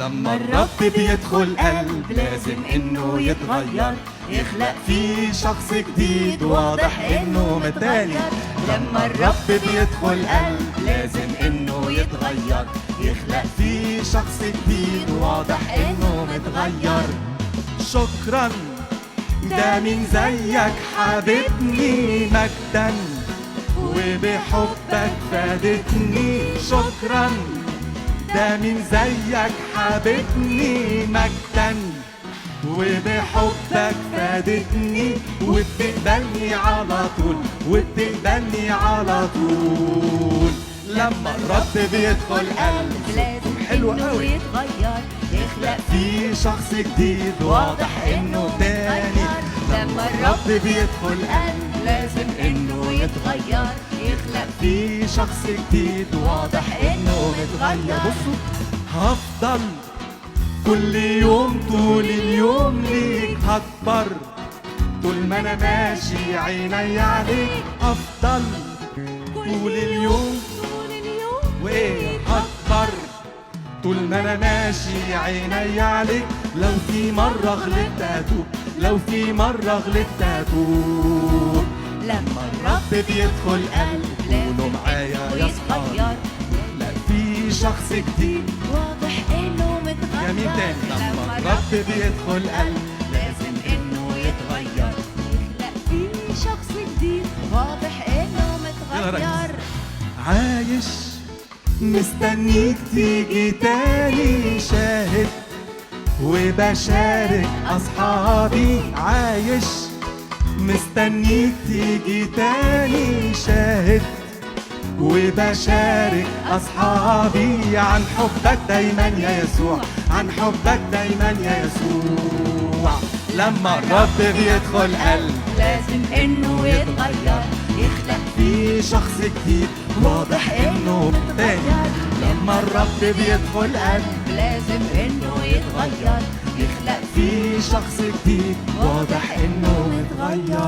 لما الرب بيدخل قلب لازم انه يتغير، يخلق فيه شخص جديد واضح انه متغير. لما الرب بيدخل قلب لازم انه يتغير، يخلق فيه شخص جديد واضح انه متغير. شكرا ده مين زيك حبيبني مجدا وبحبك فادتني. شكرا ده مين زيك حبيبني مجدا وبحبك فادتني، وبتقبلني على طول وبتقبلني على طول. لما الرب بيدخل قلب لازم حلو انه قوي، يتغير، يخلق في شخص جديد واضح انه تاني. لما الرب بيدخل قلب لازم انه يتغير، يخلق في شخص جديد واضح انه متغير. بصوا هفضل كل يوم طول اليوم ليك هكبر، طول ما انا ماشي عيني عليك. افضل طول اليوم وايه هكبر، طول ما انا ماشي عيني عليك. لو في مرة غلطت اتوب، لو في مرة غلطت اتوب. لما الرب بيدخل قلب قولوا معايا يا صحابي، لا في شخص جديد واضح انه متغير. جميل تاني. لما الرب بيدخل قلب لازم انه يتغير، يخلق فيه شخص جديد واضح انه متغير. عايش مستنيك تيجي تاني شاهد وبشارك أصحابي. عايش مستنيك تيجي تاني شاهد وبشارك أصحابي عن حبك دايما يا يسوع، عن حبك دايما يا يسوع. لما الرب بيدخل قلب لازم انه يتغير، يخلق في شخص جديد واضح انه تاني. لما الرب بيدخل قلب لازم انه يتغير، يخلق في شخص جديد واضح انه متغير.